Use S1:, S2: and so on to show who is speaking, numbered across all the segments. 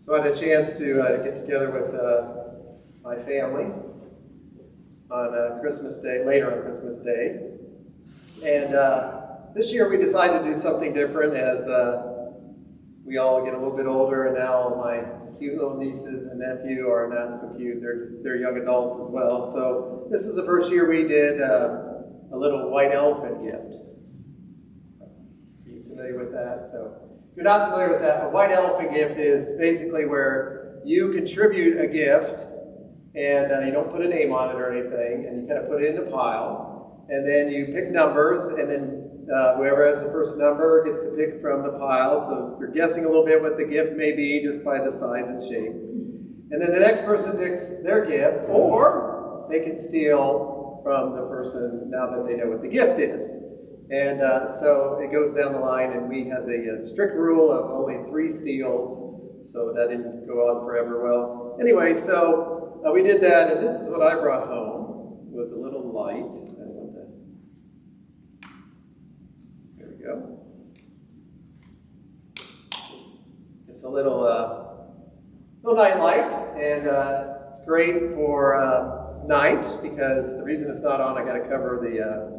S1: So I had a chance to get together with my family on Christmas Day, later on Christmas Day. And this year we decided to do something different as we all get a little bit older, and now my cute little nieces and nephew are not so cute. They're young adults as well. So this is the first year we did a little white elephant gift. Are you familiar with that? So if you're not familiar with that, a white elephant gift is basically where you contribute a gift and you don't put a name on it or anything, and you kind of put it in a pile, and then you pick numbers, and then whoever has the first number gets to pick from the pile. So you're guessing a little bit what the gift may be just by the size and shape. And then the next person picks their gift, or they can steal from the person now that they know what the gift is. And so it goes down the line, and we had the strict rule of only 3 steals, so that didn't go on forever. Well, anyway, so we did that, and this is what I brought home. It was a little light. There we go. It's a little night light, and it's great for night, because the reason it's not on, I got to cover the.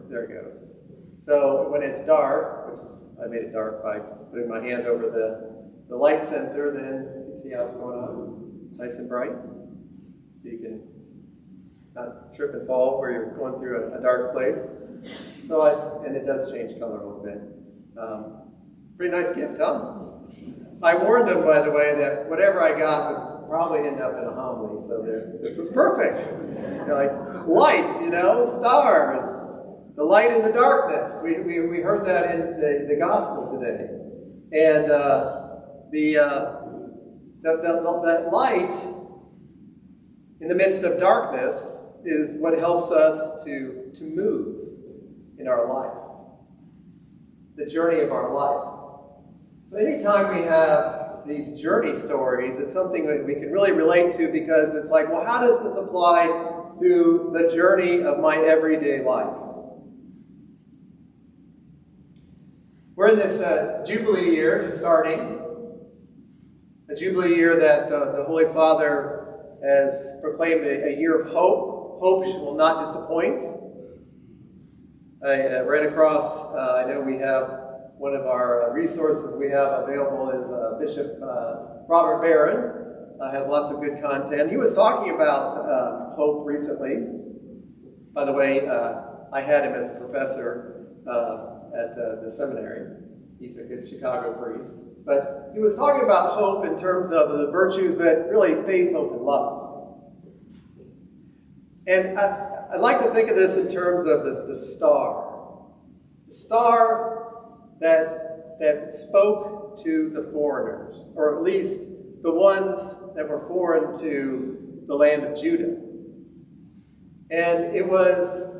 S1: There it goes. So when it's dark, which is, I made it dark by putting my hand over the light sensor, then see how it's going on? Nice and bright. So you can not trip and fall where you're going through a dark place. So and it does change color a little bit. Pretty nice gift, huh? I warned them, by the way, that whatever I got would probably end up in a homily. So this is perfect. You're like, light, stars. The light in the darkness. We heard that in the gospel today. And that light in the midst of darkness is what helps us to move in our life. The journey of our life. So anytime we have these journey stories, it's something that we can really relate to, because it's like, well, how does this apply to the journey of my everyday life? We're in this Jubilee year, just starting. A Jubilee year that the Holy Father has proclaimed a year of hope. Hope will not disappoint. I ran across, I know we have one of our resources we have available is Bishop Robert Barron. Has lots of good content. He was talking about hope recently. By the way, I had him as a professor at the seminary. He's a good Chicago priest. But he was talking about hope in terms of the virtues, but really faith, hope, and love. And I like to think of this in terms of the star. The star that spoke to the foreigners, or at least the ones that were foreign to the land of Judah. And it was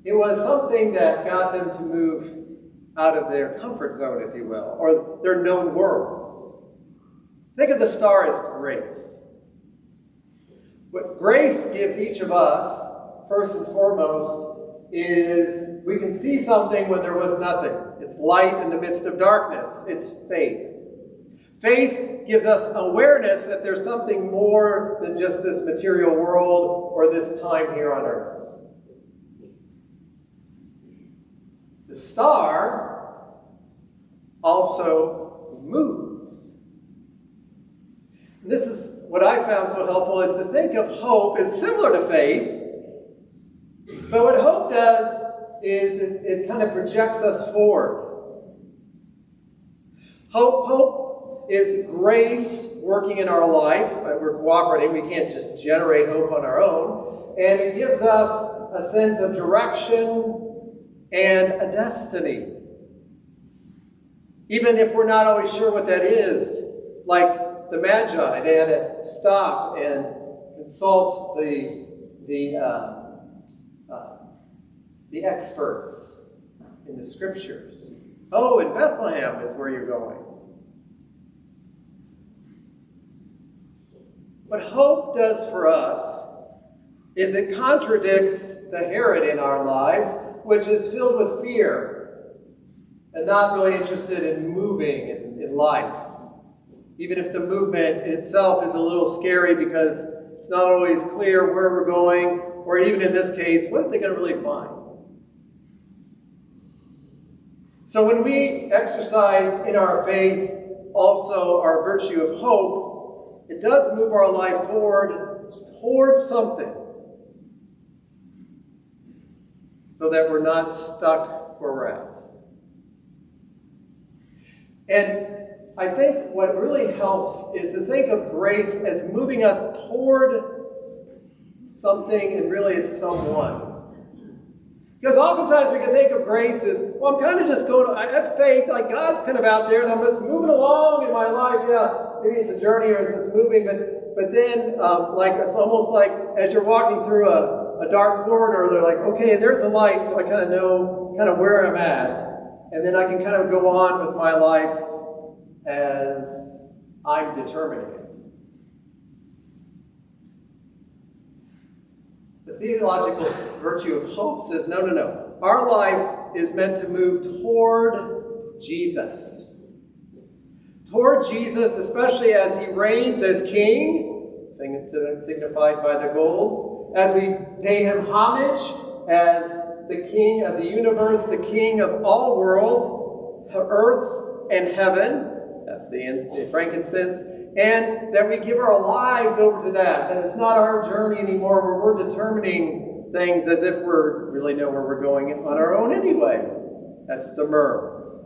S1: something that got them to move out of their comfort zone, if you will, or their known world. Think of the star as grace. What grace gives each of us, first and foremost, is we can see something when there was nothing. It's light in the midst of darkness. It's faith. Faith gives us awareness that there's something more than just this material world or this time here on earth. The star also moves. And this is what I found so helpful, is to think of hope as similar to faith. But what hope does is it kind of projects us forward. Hope is grace working in our life. We're cooperating. We can't just generate hope on our own. And it gives us a sense of direction and a destiny. Even if we're not always sure what that is, like the Magi, they had to stop and consult the experts in the scriptures. Oh, in Bethlehem is where you're going. What hope does for us is it contradicts the Herod in our lives, which is filled with fear and not really interested in moving and in life. Even if the movement in itself is a little scary because it's not always clear where we're going, or even in this case, what are they going to really find? So when we exercise in our faith also our virtue of hope, it does move our life forward towards something so that we're not stuck where we're at. And I think what really helps is to think of grace as moving us toward something, and really it's someone. Because oftentimes we can think of grace as, well, I'm kind of just going, I have faith, like God's kind of out there, and I'm just moving along in my life. Yeah, maybe it's a journey or it's moving, but then like it's almost like as you're walking through a dark corridor, they're like, okay, there's a light, so I kind of know kind of where I'm at. And then I can kind of go on with my life as I'm determining it. The theological virtue of hope says, no. Our life is meant to move toward Jesus. Toward Jesus, especially as he reigns as king, signified by the gold, as we pay him homage as the king of the universe, the king of all worlds, earth and heaven. That's the frankincense. And that we give our lives over to that it's not our journey anymore where we're determining things as if we really know where we're going on our own anyway. That's the myrrh,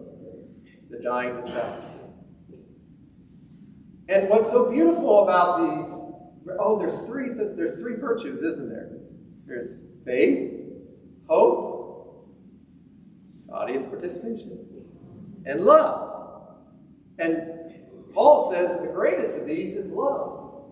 S1: the dying to self. And what's so beautiful about these, there's three virtues, isn't there? There's faith, hope, it's audience participation, and love. And Paul says the greatest of these is love.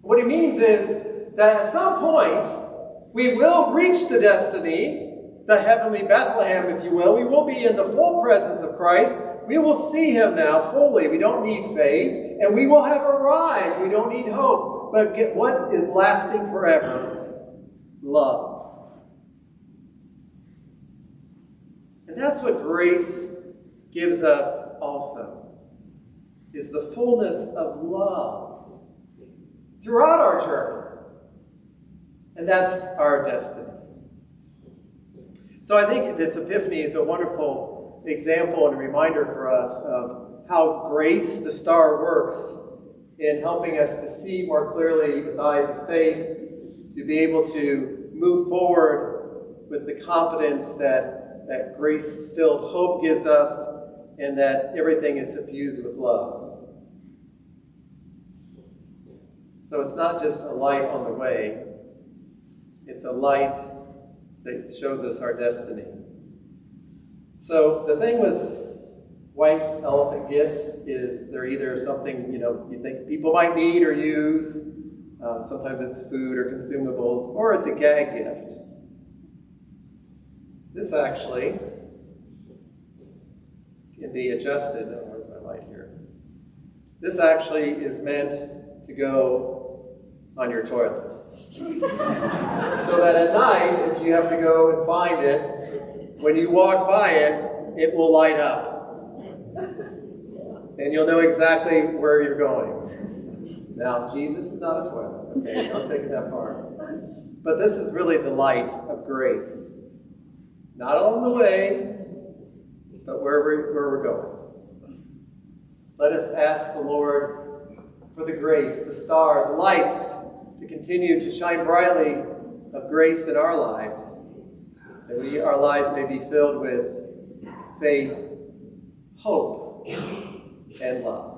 S1: What he means is that at some point, we will reach the destiny, the heavenly Bethlehem, if you will. We will be in the full presence of Christ. We will see him now fully. We don't need faith. And we will have arrived. We don't need hope. But what is lasting forever? Love. And that's what grace gives us also. Is the fullness of love throughout our journey. And that's our destiny. So I think this Epiphany is a wonderful example and a reminder for us of how grace, the star, works in helping us to see more clearly with eyes of faith, to be able to move forward with the confidence that grace-filled hope gives us, and that everything is suffused with love. So it's not just a light on the way, it's a light that shows us our destiny. So the thing with white elephant gifts is they're either something, you think people might need or use. Sometimes it's food or consumables, or it's a gag gift. This actually can be adjusted. Oh, where's my light here? This actually is meant to go on your toilet. So that at night, if you have to go and find it, when you walk by it, it will light up. And you'll know exactly where you're going. Now, Jesus is not a toilet, okay? Don't take it that far. But this is really the light of grace. Not along the way, but where we're going. Let us ask the Lord for the grace, the star, the lights, to continue to shine brightly of grace in our lives, that our lives may be filled with faith, hope, and love.